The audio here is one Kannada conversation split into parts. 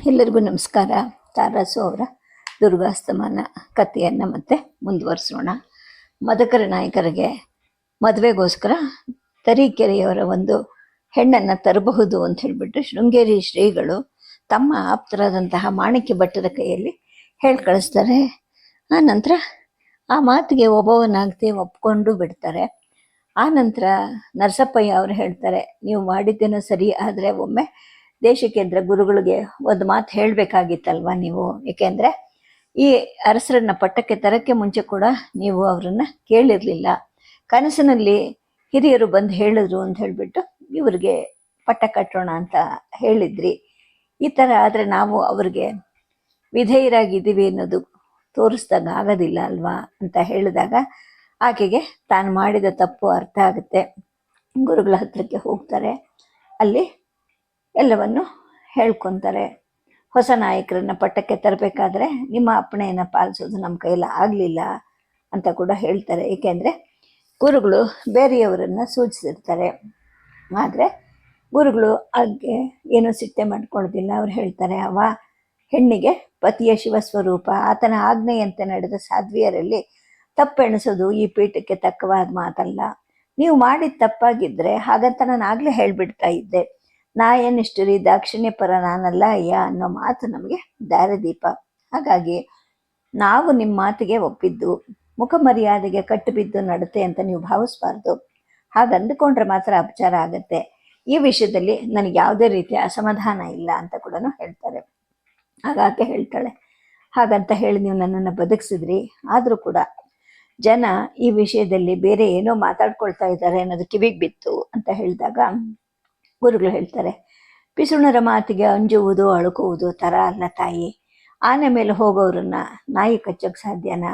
ಎಲ್ಲರಿಗೂ ನಮಸ್ಕಾರ. ತಾರಾಸು ಅವರ ದುರ್ಗಾಸ್ತಮಾನ ಕಥೆಯನ್ನು ಮತ್ತೆ ಮುಂದುವರಿಸೋಣ. ಮದಕರ ನಾಯಕರಿಗೆ ಮದುವೆಗೋಸ್ಕರ ತರೀಕೆರೆಯವರ ಒಂದು ಹೆಣ್ಣನ್ನು ತರಬಹುದು ಅಂತ ಹೇಳಿಬಿಟ್ಟು ಶೃಂಗೇರಿ ಶ್ರೀಗಳು ತಮ್ಮ ಆಪ್ತರಾದಂತಹ ಮಾಣಿಕ್ಯ ಭಟ್ಟರ ಕೈಯಲ್ಲಿ ಹೇಳಿ ಕಳಿಸ್ತಾರೆ. ಆ ನಂತರ ಆ ಮಾತಿಗೆ ಒಬ್ಬವನಾಗದೆ ಒಪ್ಕೊಂಡು ಬಿಡ್ತಾರೆ. ಆ ನಂತರ ನರಸಪ್ಪಯ್ಯ ಅವರು ಹೇಳ್ತಾರೆ, ನೀವು ಮಾಡಿದ್ದೇನೋ ಸರಿ, ಆದರೆ ಒಮ್ಮೆ ದೇಶಕೇಂದ್ರ ಗುರುಗಳಿಗೆ ಒಂದು ಮಾತು ಹೇಳಬೇಕಾಗಿತ್ತಲ್ವ ನೀವು, ಏಕೆಂದರೆ ಈ ಅರಸರನ್ನ ಪಟ್ಟಕ್ಕೆ ತರಕ್ಕೆ ಮುಂಚೆ ಕೂಡ ನೀವು ಅವರನ್ನು ಕೇಳಿರಲಿಲ್ಲ. ಕನಸಿನಲ್ಲಿ ಹಿರಿಯರು ಬಂದು ಹೇಳಿದ್ರು ಅಂತ ಹೇಳಿಬಿಟ್ಟು ಇವ್ರಿಗೆ ಪಟ್ಟ ಕಟ್ಟೋಣ ಅಂತ ಹೇಳಿದ್ರಿ. ಈ ಥರ ಆದರೆ ನಾವು ಅವ್ರಿಗೆ ವಿಧೇಯರಾಗಿದ್ದೀವಿ ಅನ್ನೋದು ತೋರಿಸ್ದಾಗ ಆಗೋದಿಲ್ಲ ಅಲ್ವಾ ಅಂತ ಹೇಳಿದಾಗ ಆಕೆಗೆ ತಾನು ಮಾಡಿದ ತಪ್ಪು ಅರ್ಥ ಆಗುತ್ತೆ. ಗುರುಗಳ ಹತ್ರಕ್ಕೆ ಹೋಗ್ತಾರೆ, ಅಲ್ಲಿ ಎಲ್ಲವನ್ನು ಹೇಳ್ಕೊತಾರೆ. ಹೊಸ ನಾಯಕರನ್ನ ಪಟ್ಟಕ್ಕೆ ತರಬೇಕಾದ್ರೆ ನಿಮ್ಮ ಅಪ್ಪಣೆಯನ್ನು ಪಾಲಿಸೋದು ನಮ್ಮ ಕೈಯಲ್ಲಿ ಆಗಲಿಲ್ಲ ಅಂತ ಕೂಡ ಹೇಳ್ತಾರೆ. ಏಕೆಂದರೆ ಗುರುಗಳು ಬೇರೆಯವರನ್ನು ಸೂಚಿಸಿರ್ತಾರೆ. ಆದರೆ ಗುರುಗಳು ಹಾಗೆ ಏನೂ ಸಿಟ್ಟೆ ಮಾಡ್ಕೊಳ್ಳೋದಿಲ್ಲ. ಅವ್ರು ಹೇಳ್ತಾರೆ, ಅವ ಹೆಣ್ಣಿಗೆ ಪತಿಯ ಶಿವಸ್ವರೂಪ, ಆತನ ಆಜ್ಞೆಯಂತೆ ನಡೆದ ಸಾಧ್ವಿಯರಲ್ಲಿ ತಪ್ಪೆಣಿಸೋದು ಈ ಪೀಠಕ್ಕೆ ತಕ್ಕವಾದ ಮಾತಲ್ಲ. ನೀವು ಮಾಡಿದ ತಪ್ಪಾಗಿದ್ದರೆ ಹಾಗಂತ ನಾನು ಆಗಲೇ ಹೇಳಿಬಿಡ್ತಾ ಇದ್ದೆ. ನಾ ಏನಿಷ್ಟರಿ ದಾಕ್ಷಿಣ್ಯಪರ ನಾನಲ್ಲ ಅಯ್ಯ ಅನ್ನೋ ಮಾತು ನಮಗೆ ದಾರಿದೀಪ. ಹಾಗಾಗಿ ನಾವು ನಿಮ್ಮ ಮಾತಿಗೆ ಒಪ್ಪಿದ್ದು ಮುಖ ಮರ್ಯಾದೆಗೆ ಕಟ್ಟು ಬಿದ್ದು ನಡತೆ ಅಂತ ನೀವು ಭಾವಿಸ್ಬಾರ್ದು. ಹಾಗಂದುಕೊಂಡ್ರೆ ಮಾತ್ರ ಅಪಚಾರ ಆಗತ್ತೆ. ಈ ವಿಷಯದಲ್ಲಿ ನನಗೆ ಯಾವುದೇ ರೀತಿಯ ಅಸಮಾಧಾನ ಇಲ್ಲ ಅಂತ ಕೂಡ ಹೇಳ್ತಾರೆ. ಹಾಗಾಕೆ ಹೇಳ್ತಾಳೆ, ಹಾಗಂತ ಹೇಳಿ ನೀವು ನನ್ನನ್ನು ಬದುಕಿಸಿದ್ರಿ, ಆದರೂ ಕೂಡ ಜನ ಈ ವಿಷಯದಲ್ಲಿ ಬೇರೆ ಏನೋ ಮಾತಾಡ್ಕೊಳ್ತಾ ಇದ್ದಾರೆ ಅನ್ನೋದು ಕಿವಿಗೆ ಬಿತ್ತು ಅಂತ ಹೇಳಿದಾಗ ಗುರುಗಳು ಹೇಳ್ತಾರೆ, ಪಿಸುಣರ ಮಾತಿಗೆ ಅಂಜುವುದು ಅಳುಕುವುದು ಥರ ಅಲ್ಲ ತಾಯಿ. ಆನೆ ಮೇಲೆ ಹೋಗೋರನ್ನ ನಾಯಿ ಕಚ್ಚೋಕ್ಕೆ ಸಾಧ್ಯನಾ?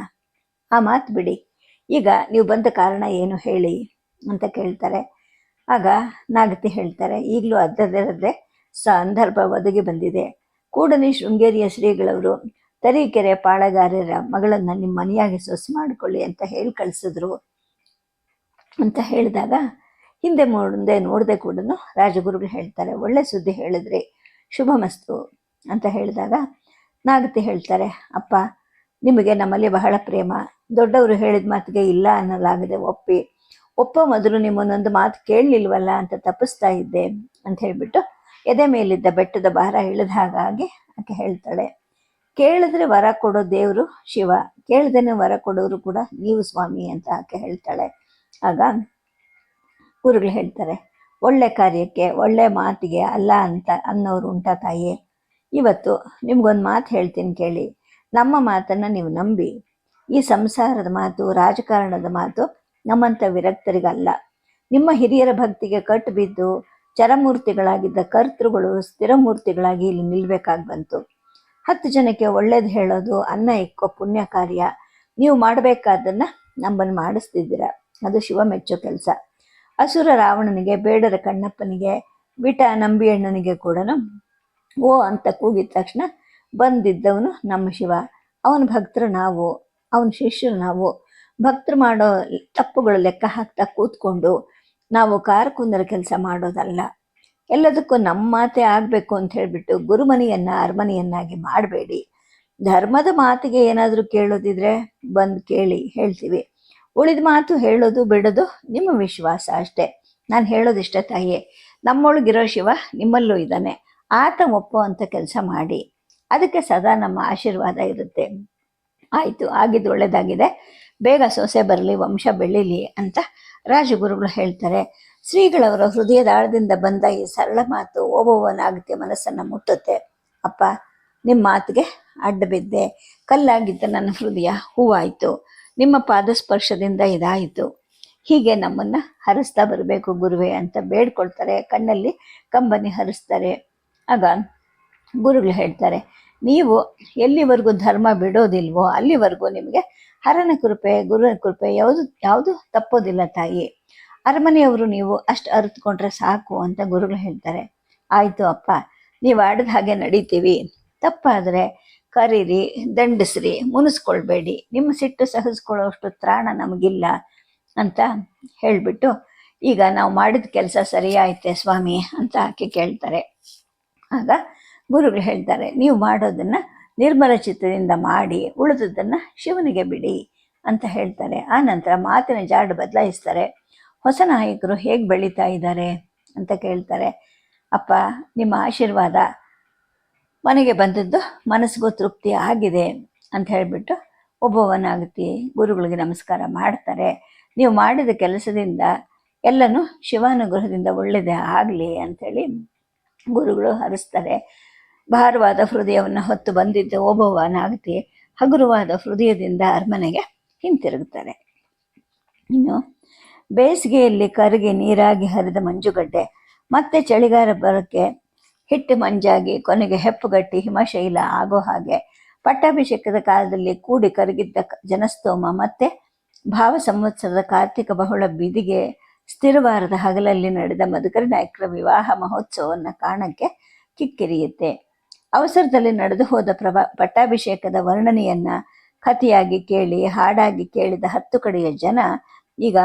ಆ ಮಾತು ಬಿಡಿ, ಈಗ ನೀವು ಬಂದ ಕಾರಣ ಏನು ಹೇಳಿ ಅಂತ ಕೇಳ್ತಾರೆ. ಆಗ ನಾಗತಿ ಹೇಳ್ತಾರೆ, ಈಗಲೂ ಅದರದ್ದೇ ಸಂದರ್ಭ ಒದಗಿ ಬಂದಿದೆ. ಕೂಡಲೇ ಶೃಂಗೇರಿಯ ಶ್ರೀಗಳವರು ತರೀಕೆರೆ ಪಾಳಗಾರರ ಮಗಳನ್ನು ನಿಮ್ಮ ಮನೆಯಾಗಿ ಸೊಸೆ ಮಾಡಿಕೊಳ್ಳಿ ಅಂತ ಹೇಳಿ ಕಳಿಸಿದ್ರು ಅಂತ ಹೇಳಿದಾಗ ಹಿಂದೆ ಮುಂದೆ ನೋಡದೆ ಕೂಡ ರಾಜಗುರುಗಳು ಹೇಳ್ತಾರೆ, ಒಳ್ಳೆ ಸುದ್ದಿ ಹೇಳಿದ್ರಿ, ಶುಭಮಸ್ತು ಅಂತ ಹೇಳಿದಾಗ ನಾಗತಿ ಹೇಳ್ತಾರೆ, ಅಪ್ಪ ನಿಮಗೆ ನಮ್ಮಲ್ಲಿ ಬಹಳ ಪ್ರೇಮ. ದೊಡ್ಡವರು ಹೇಳಿದ ಮಾತಿಗೆ ಇಲ್ಲ ಅನ್ನಲಾಗದೆ ಒಪ್ಪೋ ಮೊದಲು ನಿಮ್ಮನ್ನೊಂದು ಮಾತು ಕೇಳಲಿಲ್ವಲ್ಲ ಅಂತ ತಪ್ಪಿಸ್ತಾ ಇದ್ದೆ ಅಂತ ಹೇಳಿಬಿಟ್ಟು ಎದೆ ಮೇಲಿದ್ದ ಬೆಟ್ಟದ ಭಾರ ಇಳಿದ ಹಾಗಾಗಿ ಆಕೆ ಹೇಳ್ತಾಳೆ, ಕೇಳಿದ್ರೆ ವರ ಕೊಡೋ ದೇವರು ಶಿವ, ಕೇಳ್ದೇನೆ ವರ ಕೊಡೋರು ಕೂಡ ನೀವು ಸ್ವಾಮಿ ಅಂತ ಆಕೆ ಹೇಳ್ತಾಳೆ. ಆಗ ಗುರುಗಳು ಹೇಳ್ತಾರೆ, ಒಳ್ಳೆ ಕಾರ್ಯಕ್ಕೆ ಒಳ್ಳೆ ಮಾತಿಗೆ ಅಲ್ಲ ಅಂತ ಅನ್ನೋರು ಉಂಟಾ ತಾಯಿ? ಇವತ್ತು ನಿಮ್ಗೊಂದು ಮಾತು ಹೇಳ್ತೀನಿ ಕೇಳಿ. ನಮ್ಮ ಮಾತನ್ನು ನೀವು ನಂಬಿ. ಈ ಸಂಸಾರದ ಮಾತು, ರಾಜಕಾರಣದ ಮಾತು ನಮ್ಮಂಥ ವಿರಕ್ತರಿಗಲ್ಲ. ನಿಮ್ಮ ಹಿರಿಯರ ಭಕ್ತಿಗೆ ಕಟ್ಟು ಬಿದ್ದು ಚರಮೂರ್ತಿಗಳಾಗಿದ್ದ ಕರ್ತೃಗಳು ಸ್ಥಿರಮೂರ್ತಿಗಳಾಗಿ ಇಲ್ಲಿ ನಿಲ್ಬೇಕಾಗಿ ಬಂತು. 10 ಜನಕ್ಕೆ ಒಳ್ಳೇದು ಹೇಳೋದು, ಅನ್ನ ಇಕ್ಕೋ ಪುಣ್ಯ ಕಾರ್ಯ ನೀವು ಮಾಡಬೇಕಾದನ್ನು ನಮ್ಮನ್ನು ಮಾಡಿಸ್ತಿದ್ದೀರ. ಅದು ಶಿವ ಮೆಚ್ಚೋ ಕೆಲಸ. ಅಸುರ ರಾವಣನಿಗೆ, ಬೇಡರ ಕಣ್ಣಪ್ಪನಿಗೆ, ವಿಟ ನಂಬಿಯಣ್ಣನಿಗೆ ಕೂಡ ಓ ಅಂತ ಕೂಗಿದ ತಕ್ಷಣ ಬಂದಿದ್ದವನು ನಮ್ಮ ಶಿವ. ಅವನ ಭಕ್ತರು ನಾವು, ಅವನ ಶಿಷ್ಯರು ನಾವು. ಭಕ್ತರು ಮಾಡೋ ತಪ್ಪುಗಳು ಲೆಕ್ಕ ಹಾಕ್ತಾ ಕೂತ್ಕೊಂಡು ನಾವು ಕಾರಕುಂದರ ಕೆಲಸ ಮಾಡೋದಲ್ಲ. ಎಲ್ಲದಕ್ಕೂ ನಮ್ಮ ಮಾತೇ ಆಗಬೇಕು ಅಂತ ಹೇಳಿಬಿಟ್ಟು ಗುರುಮನೆಯನ್ನು ಅರಮನೆಯನ್ನಾಗಿ ಮಾಡಬೇಡಿ. ಧರ್ಮದ ಮಾತಿಗೆ ಏನಾದರೂ ಕೇಳೋದಿದ್ರೆ ಬಂದು ಕೇಳಿ, ಹೇಳ್ತೀವಿ. ಉಳಿದ ಮಾತು ಹೇಳೋದು ಬಿಡೋದು ನಿಮ್ಮ ವಿಶ್ವಾಸ ಅಷ್ಟೇ. ನಾನು ಹೇಳೋದಿಷ್ಟೇ ತಾಯಿಯೇ, ನಮ್ಮೊಳಗಿರೋ ಶಿವ ನಿಮ್ಮಲ್ಲೂ ಇದ್ದಾನೆ. ಆತ ಒಪ್ಪೋ ಅಂತ ಕೆಲಸ ಮಾಡಿ, ಅದಕ್ಕೆ ಸದಾ ನಮ್ಮ ಆಶೀರ್ವಾದ ಇರುತ್ತೆ. ಆಯಿತು, ಆಗಿದ್ದು ಒಳ್ಳೆಯದಾಗಿದೆ, ಬೇಗ ಸೊಸೆ ಬರಲಿ, ವಂಶ ಬೆಳೀಲಿ ಅಂತ ರಾಜಗುರುಗಳು ಹೇಳ್ತಾರೆ. ಶ್ರೀಗಳವರ ಹೃದಯದ ಆಳದಿಂದ ಬಂದ ಈ ಸರಳ ಮಾತು ಓಬವ್ವನಾಗತ್ತೆ ಮನಸ್ಸನ್ನು ಮುಟ್ಟುತ್ತೆ. ಅಪ್ಪ, ನಿಮ್ಮ ಮಾತಿಗೆ ಅಡ್ಡ ಬಿದ್ದೆ, ಕಲ್ಲಾಗಿದ್ದ ನನ್ನ ಹೃದಯ ಹೂವಾಯಿತು, ನಿಮ್ಮ ಪಾದಸ್ಪರ್ಶದಿಂದ ಇದಾಯಿತು. ಹೀಗೆ ನಮ್ಮನ್ನು ಹರಿಸ್ತಾ ಬರಬೇಕು ಗುರುವೇ ಅಂತ ಬೇಡ್ಕೊಳ್ತಾರೆ. ಕಣ್ಣಲ್ಲಿ ಕಂಬನಿ ಹರಿಸ್ತಾರೆ. ಆಗ ಗುರುಗಳು ಹೇಳ್ತಾರೆ, ನೀವು ಎಲ್ಲಿವರೆಗೂ ಧರ್ಮ ಬಿಡೋದಿಲ್ವೋ ಅಲ್ಲಿವರೆಗೂ ನಿಮಗೆ ಹರನ ಕೃಪೆ, ಗುರುವಿನ ಕೃಪೆ ಯಾವುದು ತಪ್ಪೋದಿಲ್ಲ ತಾಯಿ. ಅರಮನೆಯವರು ನೀವು ಅಷ್ಟು ಅರಿತುಕೊಂಡ್ರೆ ಸಾಕು ಅಂತ ಗುರುಗಳು ಹೇಳ್ತಾರೆ. ಆಯಿತು ಅಪ್ಪ, ನೀವು ಆಡಿದ ಹಾಗೆ ನಡೀತೀವಿ. ತಪ್ಪಾದರೆ ಕರೀರಿ, ದಂಡಿಸ್ರಿ, ಮುನಿಸ್ಕೊಳ್ಬೇಡಿ. ನಿಮ್ಮ ಸಿಟ್ಟು ಸಹಿಸ್ಕೊಳ್ಳೋಷ್ಟು ತ್ರಾಣ ನಮಗಿಲ್ಲ ಅಂತ ಹೇಳಿಬಿಟ್ಟು, ಈಗ ನಾವು ಮಾಡಿದ ಕೆಲಸ ಸರಿಯಾಯಿತೆ ಸ್ವಾಮಿ ಅಂತ ಆಕೆ ಕೇಳ್ತಾರೆ. ಆಗ ಗುರುಗಳು ಹೇಳ್ತಾರೆ, ನೀವು ಮಾಡೋದನ್ನು ನಿರ್ಮಲ ಚಿತ್ತದಿಂದ ಮಾಡಿ ಉಳಿದುದನ್ನು ಶಿವನಿಗೆ ಬಿಡಿ ಅಂತ ಹೇಳ್ತಾರೆ. ಆ ನಂತರ ಮಾತಿನ ಜಾಡು ಬದಲಾಯಿಸ್ತಾರೆ. ಹೊಸ ನಾಯಕರು ಹೇಗೆ ಬೆಳೀತಾ ಇದ್ದಾರೆ ಅಂತ ಕೇಳ್ತಾರೆ. ಅಪ್ಪ, ನಿಮ್ಮ ಆಶೀರ್ವಾದ ಮನೆಗೆ ಬಂದದ್ದು ಮನಸ್ಸಿಗೂ ತೃಪ್ತಿ ಆಗಿದೆ ಅಂತ ಹೇಳಿಬಿಟ್ಟು ಒಬ್ಬವನಾಗತಿ ಗುರುಗಳಿಗೆ ನಮಸ್ಕಾರ ಮಾಡ್ತಾರೆ. ನೀವು ಮಾಡಿದ ಕೆಲಸದಿಂದ ಎಲ್ಲನೂ ಶಿವಾನುಗ್ರಹದಿಂದ ಒಳ್ಳೆಯದೇ ಆಗಲಿ ಅಂಥೇಳಿ ಗುರುಗಳು ಹರಿಸ್ತಾರೆ. ಭಾರವಾದ ಹೃದಯವನ್ನು ಹೊತ್ತು ಬಂದಿದ್ದ ಓಬವ್ವನಾಗತಿ ಹಗುರವಾದ ಹೃದಯದಿಂದ ಅರಮನೆಗೆ ಹಿಂತಿರುಗುತ್ತಾರೆ. ಇನ್ನು ಬೇಸಿಗೆಯಲ್ಲಿ ಕರಗಿ ನೀರಾಗಿ ಹರಿದ ಮಂಜುಗಡ್ಡೆ ಮತ್ತೆ ಚಳಿಗಾಲ ಬರೋಕ್ಕೆ ಹಿಟ್ಟು ಮಂಜಾಗಿ ಕೊನೆಗೆ ಹೆಪ್ಪುಗಟ್ಟಿ ಹಿಮಶೈಲ ಆಗೋ ಹಾಗೆ ಪಟ್ಟಾಭಿಷೇಕದ ಕಾಲದಲ್ಲಿ ಕೂಡಿ ಕರಗಿದ್ದ ಜನಸ್ತೋಮ ಮತ್ತೆ ಭಾವ ಸಂವತ್ಸರದ ಕಾರ್ತಿಕ ಬಹುಳ ಬೀದಿಗೆ ಸ್ಥಿರವಾರದ ಹಗಲಲ್ಲಿ ನಡೆದ ಮಧುಕರ ನಾಯಕರ ವಿವಾಹ ಮಹೋತ್ಸವವನ್ನು ಕಾಣಕ್ಕೆ ಕಿಕ್ಕಿರಿಯುತ್ತೆ. ಅವಸರದಲ್ಲಿ ನಡೆದು ಹೋದ ಪಟ್ಟಾಭಿಷೇಕದ ವರ್ಣನೆಯನ್ನ ಕಥೆಯಾಗಿ ಕೇಳಿ ಹಾಡಾಗಿ ಕೇಳಿದ 10 ಕಡೆಯ ಜನ ಈಗ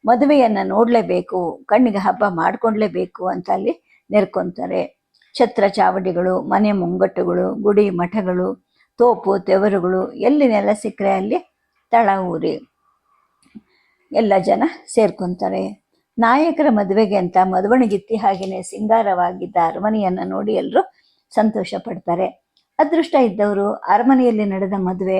ಮದುವೆಯನ್ನ ನೋಡಲೇಬೇಕು, ಕಣ್ಣಿಗೆ ಹಬ್ಬ ಮಾಡ್ಕೊಳ್ಲೇಬೇಕು ಅಂತ ಅಲ್ಲಿ ನೆರ್ಕೊಂತಾರೆ. ಛತ್ರ ಚಾವಡಿಗಳು, ಮನೆ ಮುಂಗಟ್ಟುಗಳು, ಗುಡಿ ಮಠಗಳು, ತೋಪು ತೆವರುಗಳು ಎಲ್ಲಿ ನೆಲ ಸಿಕ್ಕರೆ ಅಲ್ಲಿ ತಳ ಊರಿ ಎಲ್ಲ ಜನ ಸೇರ್ಕೊಂತಾರೆ. ನಾಯಕರ ಮದುವೆಗೆ ಅಂತ ಮದುವಣಿಗಿತ್ತಿ ಹಾಗೆಯೇ ಸಿಂಗಾರವಾಗಿದ್ದ ಅರಮನೆಯನ್ನು ನೋಡಿ ಎಲ್ಲರೂ ಸಂತೋಷ ಪಡ್ತಾರೆ. ಅದೃಷ್ಟ ಇದ್ದವರು ಅರಮನೆಯಲ್ಲಿ ನಡೆದ ಮದುವೆ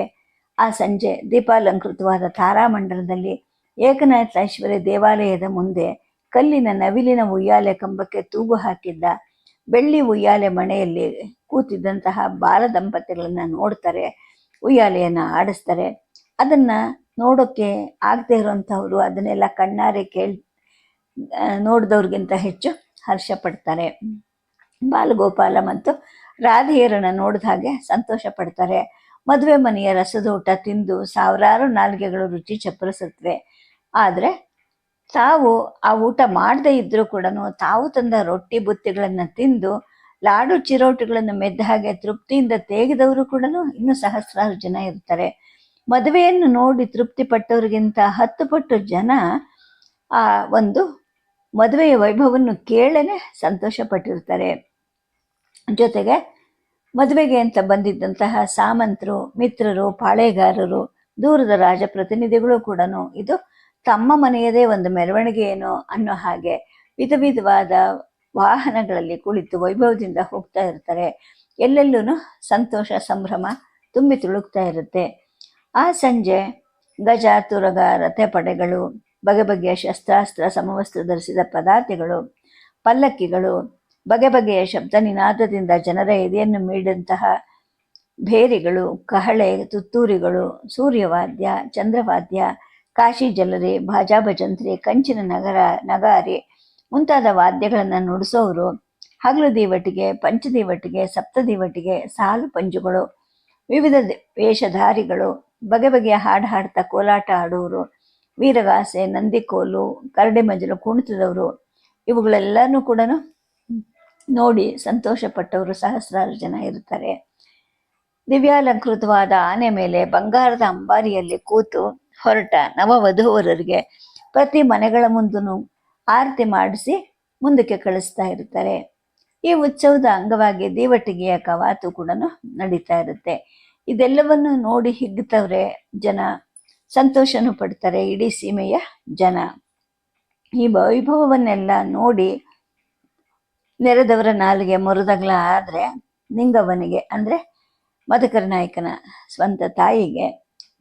ಆ ಸಂಜೆ ದೀಪಾಲಂಕೃತವಾದ ತಾರಾಮಂಡಲದಲ್ಲಿ ಏಕನಾಥೇಶ್ವರಿ ದೇವಾಲಯದ ಮುಂದೆ ಕಲ್ಲಿನ ನವಿಲಿನ ಉಯ್ಯಾಲೆ ಕಂಬಕ್ಕೆ ತೂಗು ಹಾಕಿದ್ದ ಬೆಳ್ಳಿ ಉಯ್ಯಾಲೆ ಮನೆಯಲ್ಲಿ ಕೂತಿದ್ದಂತಹ ಬಾಲ ದಂಪತಿಗಳನ್ನ ನೋಡ್ತಾರೆ. ಉಯ್ಯಾಲೆಯನ್ನು ಆಡಿಸ್ತಾರೆ. ಅದನ್ನ ನೋಡೋಕ್ಕೆ ಆಗದೆ ಇರೋಂಥವ್ರು ಅದನ್ನೆಲ್ಲ ಕಣ್ಣಾರೆ ನೋಡಿದವ್ರಿಗಿಂತ ಹೆಚ್ಚು ಹರ್ಷ ಪಡ್ತಾರೆ. ಬಾಲಗೋಪಾಲ ಮತ್ತು ರಾಧೆಯರನ್ನು ನೋಡಿದ ಹಾಗೆ ಸಂತೋಷ ಪಡ್ತಾರೆ. ಮದುವೆ ಮನೆಯ ರಸದೂಟ ತಿಂದು ಸಾವಿರಾರು ನಾಲಿಗೆಗಳು ರುಚಿ ಚಪ್ಪರಿಸುತ್ತವೆ. ಆದರೆ ತಾವು ಆ ಊಟ ಮಾಡದೇ ಇದ್ರೂ ಕೂಡ ತಾವು ತಂದ ರೊಟ್ಟಿ ಬುತ್ತಿಗಳನ್ನು ತಿಂದು ಲಾಡು ಚಿರೋಟಿಗಳನ್ನು ಮೆದ್ದ ಹಾಗೆ ತೃಪ್ತಿಯಿಂದ ತೇಗಿದವರು ಕೂಡ ಇನ್ನೂ ಸಹಸ್ರಾರು ಜನ ಇರ್ತಾರೆ. ಮದುವೆಯನ್ನು ನೋಡಿ ತೃಪ್ತಿ ಪಟ್ಟವ್ರಿಗಿಂತ 10 ಪಟ್ಟು ಜನ ಆ ಒಂದು ಮದುವೆಯ ವೈಭವವನ್ನು ಕೇಳೇನೆ ಸಂತೋಷ ಪಟ್ಟಿರ್ತಾರೆ. ಜೊತೆಗೆ ಮದುವೆಗೆ ಅಂತ ಬಂದಿದ್ದಂತಹ ಸಾಮಂತರು, ಮಿತ್ರರು, ಪಾಳೆಗಾರರು, ದೂರದ ರಾಜಪ್ರತಿನಿಧಿಗಳು ಕೂಡ ಇದು ತಮ್ಮ ಮನೆಯದೇ ಒಂದು ಮೆರವಣಿಗೆ ಏನೋ ಅನ್ನೋ ಹಾಗೆ ವಿಧ ವಿಧವಾದ ವಾಹನಗಳಲ್ಲಿ ಕುಳಿತು ವೈಭವದಿಂದ ಹೋಗ್ತಾ ಇರ್ತಾರೆ. ಎಲ್ಲೆಲ್ಲೂ ಸಂತೋಷ ಸಂಭ್ರಮ ತುಂಬಿ ತುಳುಕ್ತಾ ಇರುತ್ತೆ. ಆ ಸಂಜೆ ಗಜ ತುರಗ ರಥ ಪಡೆಗಳು, ಬಗೆ ಬಗೆಯ ಶಸ್ತ್ರಾಸ್ತ್ರ ಸಮವಸ್ತ್ರ ಧರಿಸಿದ ಪದಾತಿಗಳು, ಪಲ್ಲಕ್ಕಿಗಳು, ಬಗೆ ಬಗೆಯ ಶಬ್ದ ನಿನಾದದಿಂದ ಜನರ ಎದೆಯನ್ನು ಮೀಡಿದಂತಹ ಭೇರಿಗಳು, ಕಹಳೆ, ತುತ್ತೂರಿಗಳು, ಸೂರ್ಯವಾದ್ಯ, ಚಂದ್ರವಾದ್ಯ, ಕಾಶಿ ಜಲರಿ, ಭಾಜಾ ಭಜಂತ್ರಿ, ಕಂಚಿನ ನಗಾರಿ ಮುಂತಾದ ವಾದ್ಯಗಳನ್ನು ನುಡಿಸೋರು, ಹಗಲು ದೀವಟಿಗೆ, ಪಂಚದೀವಟಿಗೆ, ಸಪ್ತದೀವಟಿಗೆ, ಸಾಲು ಪಂಜುಗಳು, ವಿವಿಧ ವೇಷಧಾರಿಗಳು, ಬಗೆ ಬಗೆಯ ಹಾಡು ಹಾಡ್ತಾ ಕೋಲಾಟ ಆಡುವರು, ವೀರಗಾಸೆ, ನಂದಿಕೋಲು, ಕರಡಿ ಮಜಲು ಕುಣಿತದವರು, ಇವುಗಳೆಲ್ಲನೂ ಕೂಡ ನೋಡಿ ಸಂತೋಷ ಪಟ್ಟವರು ಸಹಸ್ರಾರು ಜನ ಇರ್ತಾರೆ. ದಿವ್ಯಾಲಂಕೃತವಾದ ಆನೆ ಮೇಲೆ ಬಂಗಾರದ ಅಂಬಾರಿಯಲ್ಲಿ ಕೂತು ಹೊರಟ ನವವಧೂವರರಿಗೆ ಪ್ರತಿ ಮನೆಗಳ ಮುಂದೂ ಆರತಿ ಮಾಡಿಸಿ ಮುಂದಕ್ಕೆ ಕಳಿಸ್ತಾ ಇರ್ತಾರೆ. ಈ ಉತ್ಸವದ ಅಂಗವಾಗಿ ದೀವಟಿಗೆಯ ಕವಾತು ಕೂಡ ನಡೀತಾ ಇರುತ್ತೆ. ಇದೆಲ್ಲವನ್ನು ನೋಡಿ ಹಿಗ್ತವ್ರೆ ಜನ, ಸಂತೋಷನೂ ಪಡ್ತಾರೆ ಇಡೀ ಸೀಮೆಯ ಜನ. ಈ ವೈಭವವನ್ನೆಲ್ಲ ನೋಡಿ ನೆರೆದವರ ನಾಲಿಗೆ ಮುರಿದಗ್ಲ ಆದರೆ ನಿಂಗವ್ವನಿಗೆ ಅಂದರೆ ಮಧುಕರ ನಾಯಕನ ಸ್ವಂತ ತಾಯಿಗೆ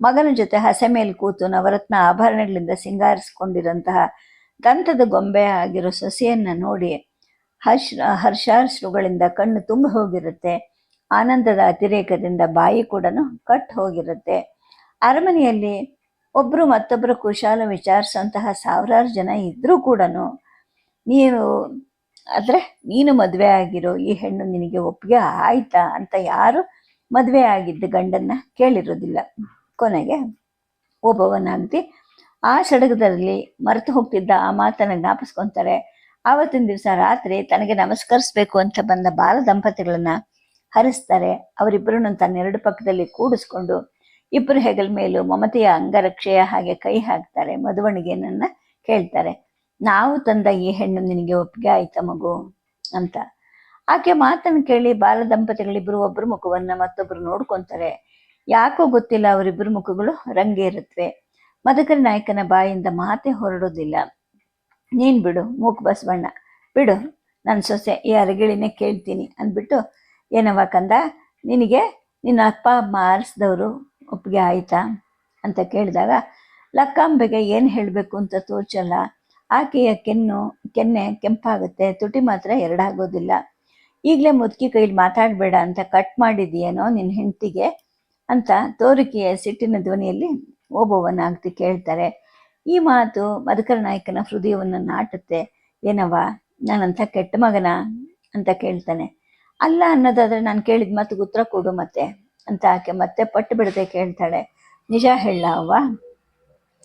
ಮಗನ ಜೊತೆ ಹಸೆ ಮೇಲೆ ಕೂತು ನವರತ್ನ ಆಭರಣಗಳಿಂದ ಸಿಂಗಾರಿಸಿಕೊಂಡಿರಂತಹ ದಂತದ ಗೊಂಬೆ ಆಗಿರೋ ಸೊಸೆಯನ್ನು ನೋಡಿ ಹರ್ಷಾಶ್ರುಗಳಿಂದ ಕಣ್ಣು ತುಂಬಿ ಹೋಗಿರುತ್ತೆ. ಆನಂದದ ಅತಿರೇಕದಿಂದ ಬಾಯಿ ಕೂಡ ಕಟ್ಟು ಹೋಗಿರುತ್ತೆ. ಅರಮನೆಯಲ್ಲಿ ಒಬ್ಬರು ಮತ್ತೊಬ್ಬರು ಕುಶಾಲ ವಿಚಾರಿಸುವಂತಹ ಸಾವಿರಾರು ಜನ ಇದ್ರೂ ಕೂಡ ನೀನು ಮದುವೆ ಆಗಿರೋ ಈ ಹೆಣ್ಣು ನಿನಗೆ ಒಪ್ಪಿಗೆ ಆಯ್ತಾ ಅಂತ ಯಾರು ಮದುವೆ ಆಗಿದ್ದ ಗಂಡನ್ನ ಕೇಳಿರೋದಿಲ್ಲ. ಕೊನೆಗೆ ಒಬ್ಬವನಾಗ್ತಿ ಆ ಸಡಗದಲ್ಲಿ ಮರೆತು ಹೋಗ್ತಿದ್ದ ಆ ಮಾತನ್ನು ಜ್ಞಾಪಿಸ್ಕೊತಾರೆ. ಆವತ್ತಿನ ದಿವಸ ರಾತ್ರಿ ತನಗೆ ನಮಸ್ಕರಿಸ್ಬೇಕು ಅಂತ ಬಂದ ಬಾಲ ದಂಪತಿಗಳನ್ನ ಹರಿಸ್ತಾರೆ. ಅವರಿಬ್ಬರನ್ನು ತನ್ನ 2 ಪಕ್ಕದಲ್ಲಿ ಕೂಡಿಸ್ಕೊಂಡು ಇಬ್ಬರು ಹೆಗಲ ಮೇಲೂ ಮಮತೆಯ ಅಂಗರಕ್ಷೆಯ ಹಾಗೆ ಕೈ ಹಾಕ್ತಾರೆ. ಮದುವಣಿಗೆಯನ್ನ ಕೇಳ್ತಾರೆ. ನಾವು ತಂದ ಈ ಹೆಣ್ಣು ನಿನಗೆ ಒಪ್ಪಿಗೆ ಆಯ್ತಾ ಮಗು ಅಂತ. ಆಕೆ ಮಾತನ್ನು ಕೇಳಿ ಬಾಲ ದಂಪತಿಗಳಿಬ್ಬರು ಒಬ್ಬರು ಮುಖವನ್ನ ಮತ್ತೊಬ್ಬರು ನೋಡ್ಕೊಂತಾರೆ. ಯಾಕೋ ಗೊತ್ತಿಲ್ಲ, ಅವರಿಬ್ಬರು ಮುಖಗಳು ರಂಗೇರುತ್ತವೆ. ಮದಕರಿ ನಾಯಕನ ಬಾಯಿಂದ ಮಾತೆ ಹೊರಡೋದಿಲ್ಲ. ನೀನ್ ಬಿಡು ಮೂಕ್ ಬಸವಣ್ಣ, ಬಿಡು, ನನ್ನ ಸೊಸೆ ಈ ಅರಗಿಳಿನೇ ಕೇಳ್ತೀನಿ ಅಂದ್ಬಿಟ್ಟು, ಏನವ್ವ ಕಂದ, ನಿನಗೆ ನಿನ್ನ ಅಪ್ಪ ಅಮ್ಮ ಆರಿಸಿದವರು ಒಪ್ಪಿಗೆ ಆಯ್ತಾ ಅಂತ ಕೇಳಿದಾಗ ಲಕ್ಕಾಂಬೆಗೆ ಏನು ಹೇಳಬೇಕು ಅಂತ ತೋಚಲ್ಲ. ಆಕೆಯ ಕೆನ್ನೆ ಕೆಂಪಾಗುತ್ತೆ, ತುಟಿ ಮಾತ್ರ ಎರಡಾಗೋದಿಲ್ಲ. ಈಗಲೇ ಮುದುಕಿ ಕೈಲಿ ಮಾತಾಡಬೇಡ ಅಂತ ಕಟ್ ಮಾಡಿದೆಯೇನೋ ನಿನ್ನ ಹೆಂಡತಿಗೆ ಅಂತ ತೋರಿಕೆಯ ಸಿಟ್ಟಿನ ಧ್ವನಿಯಲ್ಲಿ ಓಬವ್ವನಾಗ್ತಿ ಕೇಳ್ತಾರೆ. ಈ ಮಾತು ಮದಕರಿ ನಾಯಕನ ಹೃದಯವನ್ನು ನಾಟುತ್ತೆ. ಏನವ್ವ, ನಾನಂಥ ಕೆಟ್ಟ ಮಗನ ಅಂತ ಕೇಳ್ತಾನೆ. ಅಲ್ಲ ಅನ್ನೋದಾದ್ರೆ ನಾನು ಕೇಳಿದ ಮಾತಿಗೆ ಉತ್ತರ ಕೊಡು ಮತ್ತೆ ಅಂತ ಆಕೆ ಮತ್ತೆ ಪಟ್ಟು ಬಿಡದೆ ಕೇಳ್ತಾಳೆ. ನಿಜ ಹೇಳ ಅವ್ವ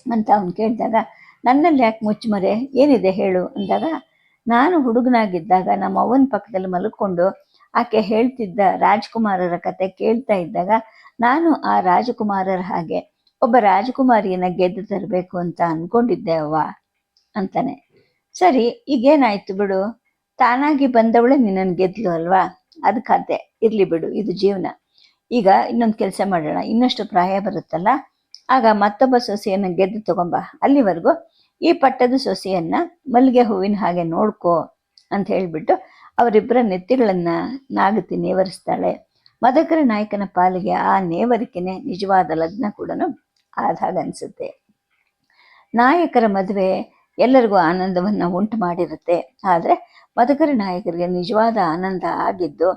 ಅಂತ ಅವನು ಕೇಳಿದಾಗ, ನನ್ನಲ್ಲಿ ಯಾಕೆ ಮುಚ್ಚುಮರೆ, ಏನಿದೆ ಹೇಳು ಅಂದಾಗ, ನಾನು ಹುಡುಗನಾಗಿದ್ದಾಗ ನಮ್ಮ ಅವ್ವನ ಪಕ್ಕದಲ್ಲಿ ಮಲ್ಕೊಂಡು ಆಕೆ ಹೇಳ್ತಿದ್ದ ರಾಜ್ಕುಮಾರರ ಕತೆ ಕೇಳ್ತಾ ಇದ್ದಾಗ ನಾನು ಆ ರಾಜಕುಮಾರರ ಹಾಗೆ ಒಬ್ಬ ರಾಜಕುಮಾರಿಯನ್ನ ಗೆದ್ದು ತರಬೇಕು ಅಂತ ಅನ್ಕೊಂಡಿದ್ದೆ ಅವ್ವ ಅಂತಾನೆ. ಸರಿ, ಈಗೇನಾಯ್ತು ಬಿಡು, ತಾನಾಗಿ ಬಂದವಳೆ ನಿನ್ನನ್ನು ಗೆದ್ಲು ಅಲ್ವಾ, ಅದು ಕತೆ ಇರ್ಲಿ ಬಿಡು, ಇದು ಜೀವನ. ಈಗ ಇನ್ನೊಂದು ಕೆಲಸ ಮಾಡೋಣ, ಇನ್ನಷ್ಟು ಪ್ರಾಯ ಬರುತ್ತಲ್ಲ, ಆಗ ಮತ್ತೊಬ್ಬ ಸೊಸೆಯನ್ನು ಗೆದ್ದು ತಗೊಂಬ. ಅಲ್ಲಿವರೆಗೂ ಈ ಪಟ್ಟದ ಸೊಸೆಯನ್ನ ಮಲ್ಲಿಗೆ ಹೂವಿನ ಹಾಗೆ ನೋಡ್ಕೋ ಅಂತ ಹೇಳ್ಬಿಟ್ಟು ಅವರಿಬ್ಬರ ನೆತ್ತಿಗಳನ್ನ ನಾಗತಿ ನೇವರಿಸ್ತಾಳೆ. ಮದಕರಿ ನಾಯಕನ ಪಾಲಿಗೆ ಆ ನೇವರಿಕೆನೆ ನಿಜವಾದ ಲಗ್ನ ಕೂಡ ಆದಾಗನ್ಸುತ್ತೆ. ನಾಯಕರ ಮದುವೆ ಎಲ್ಲರಿಗೂ ಆನಂದವನ್ನು ಉಂಟು ಮಾಡಿರುತ್ತೆ. ಆದರೆ ಮದಕರಿ ನಾಯಕರಿಗೆ ನಿಜವಾದ ಆನಂದ ಆಗಿದ್ದು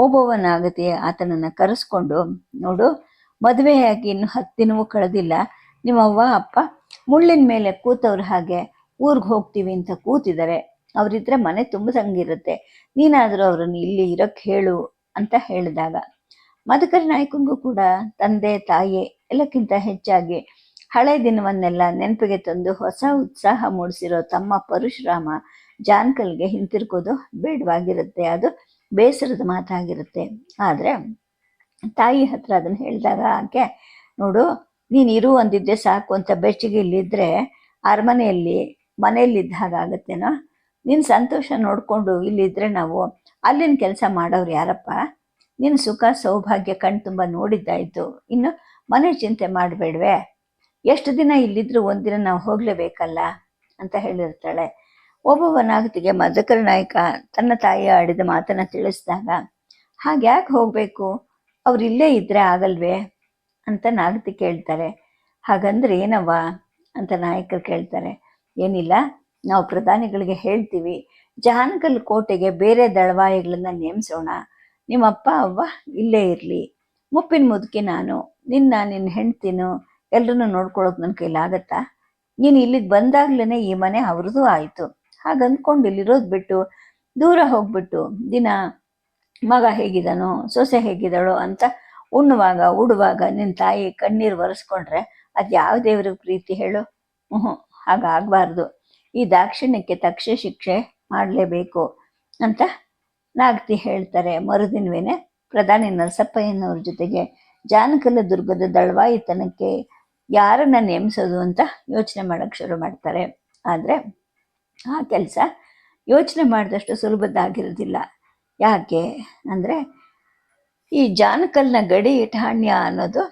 ಓಬವ್ವನಾಗತಿ ಆತನನ್ನು ಕರೆಸ್ಕೊಂಡು, ನೋಡು, ಮದುವೆಯಾಗಿ ಇನ್ನು 10 ದಿನವೂ ಕಳೆದಿಲ್ಲ, ನಿಮ್ಮವ್ವ ಅಪ್ಪ ಮುಳ್ಳಿನ ಮೇಲೆ ಕೂತವ್ರ ಹಾಗೆ ಊರಿಗೆ ಹೋಗ್ತೀವಿ ಅಂತ ಕೂತಿದ್ದಾರೆ. ಅವರಿದ್ರೆ ಮನೆ ತುಂಬದಂಗಿರುತ್ತೆ, ನೀನಾದರೂ ಅವರನ್ನು ಇಲ್ಲಿ ಇರೋಕ್ಕೆ ಹೇಳು ಅಂತ ಹೇಳಿದಾಗ ಮದಕರಿ ನಾಯಕನಿಗೂ ಕೂಡ ತಂದೆ ತಾಯಿ ಎಲ್ಲಕ್ಕಿಂತ ಹೆಚ್ಚಾಗಿ ಹಳೆ ದಿನವನ್ನೆಲ್ಲ ನೆನಪಿಗೆ ತಂದು ಹೊಸ ಉತ್ಸಾಹ ಮೂಡಿಸಿರೋ ತಮ್ಮ ಪರಶುರಾಮ ಜಾನ್ಕಲ್ಗೆ ಹಿಂತಿರ್ಗೋದು ಬೇಡವಾಗಿರುತ್ತೆ. ಅದು ಬೇಸರದ ಮಾತಾಗಿರುತ್ತೆ. ಆದರೆ ತಾಯಿ ಹತ್ರ ಅದನ್ನು ಹೇಳಿದಾಗ ಆಕೆ, ನೋಡು, ನೀನು ಇರು ಅಂದಿದ್ದೆ ಸಾಕು ಅಂತ ಬೆಚ್ಚಗೆ ಇಲ್ಲಿದ್ದರೆ ಅರಮನೆಯಲ್ಲಿ ಮನೆಯಲ್ಲಿದ್ದ ಹಾಗಾಗತ್ತೇನೋ. ನಿನ್ನ ಸಂತೋಷ ನೋಡಿಕೊಂಡು ಇಲ್ಲಿದ್ದರೆ ನಾವು ಅಲ್ಲಿನ ಕೆಲಸ ಮಾಡೋರು ಯಾರಪ್ಪ? ನಿನ್ನ ಸುಖ ಸೌಭಾಗ್ಯ ಕಣ್ ತುಂಬ ನೋಡಿದ್ದಾಯಿತು, ಇನ್ನು ಮನೆ ಚಿಂತೆ ಮಾಡಬೇಡ್ವೆ? ಎಷ್ಟು ದಿನ ಇಲ್ಲಿದ್ರು ಒಂದಿನ ನಾವು ಹೋಗಲೇಬೇಕಲ್ಲ ಅಂತ ಹೇಳಿರ್ತಾಳೆ. ಒಬ್ಬೊಬ್ಬನಾಗತಿಗೆ ಮದಕರಿ ನಾಯಕ ತನ್ನ ತಾಯಿ ಆಡಿದ ಮಾತನ್ನು ತಿಳಿಸಿದಾಗ, ಹಾಗ್ಯಾಕೆ ಹೋಗಬೇಕು, ಅವ್ರು ಇಲ್ಲೇ ಇದ್ದರೆ ಆಗಲ್ವೇ ಅಂತ ನಾಗತಿ ಕೇಳ್ತಾರೆ. ಹಾಗಂದ್ರೆ ಏನವ್ವ ಅಂತ ನಾಯಕರು ಕೇಳ್ತಾರೆ. ಏನಿಲ್ಲ, ನಾವು ಪ್ರಧಾನಿಗಳಿಗೆ ಹೇಳ್ತೀವಿ, ಜಾನಕಲ್ ಕೋಟೆಗೆ ಬೇರೆ ದಳವಾಯಿಗಳನ್ನ ನೇಮಿಸೋಣ, ನಿಮ್ಮಪ್ಪ ಅವ್ವ ಇಲ್ಲೇ ಇರಲಿ, ಮುಪ್ಪಿನ ಮುದುಕಿ ನಾನು, ನಿನ್ನ ಹೆಂಡ್ತಿನೂ ಎಲ್ಲರನ್ನೂ ನೋಡ್ಕೊಳ್ಳೋಕೆ ನನ್ನ ಕೈಲಾಗತ್ತಾ? ನೀನು ಇಲ್ಲಿಗೆ ಬಂದಾಗ್ಲೇ ಈ ಮನೆ ಅವ್ರದ್ದು ಆಯಿತು. ಹಾಗಂದ್ಕೊಂಡು ಇಲ್ಲಿರೋದು ಬಿಟ್ಟು ದೂರ ಹೋಗ್ಬಿಟ್ಟು ದಿನ ಮಗ ಹೇಗಿದ್ದಾನೋ ಸೊಸೆ ಹೇಗಿದ್ದಾಳೋ ಅಂತ ಉಣ್ಣುವಾಗ ಉಡುವಾಗ ನಿನ್ನ ತಾಯಿ ಕಣ್ಣೀರು ಒರೆಸ್ಕೊಂಡ್ರೆ ಅದು ಯಾವ ದೇವ್ರಿಗೆ ಪ್ರೀತಿ ಹೇಳು? ಹಾಗಾಗಬಾರ್ದು. ಈ ದಾಕ್ಷಿಣ್ಯಕ್ಕೆ ತಕ್ಷ ಶಿಕ್ಷೆ ಮಾಡಲೇಬೇಕು ಅಂತ ನಾಗತಿ ಹೇಳ್ತಾರೆ. ಮರುದಿನವೇನೆ ಪ್ರಧಾನಿ ನರಸಪ್ಪಯ್ಯನವ್ರ ಜೊತೆಗೆ ಜಾನಕಲ ದುರ್ಗದ ದಳವಾಯಿತನಕ್ಕೆ ಯಾರನ್ನ ನೇಮಿಸೋದು ಅಂತ ಯೋಚನೆ ಮಾಡೋಕ್ಕೆ ಶುರು ಮಾಡ್ತಾರೆ. ಆದರೆ ಆ ಕೆಲಸ ಯೋಚನೆ ಮಾಡಿದಷ್ಟು ಸುಲಭದ್ದಾಗಿರೋದಿಲ್ಲ. ಯಾಕೆ ಅಂದರೆ, ಈ ಜಾನಕಲ್ನ ಗಡಿ ಠಾಣ್ಯ ಅನ್ನೋದು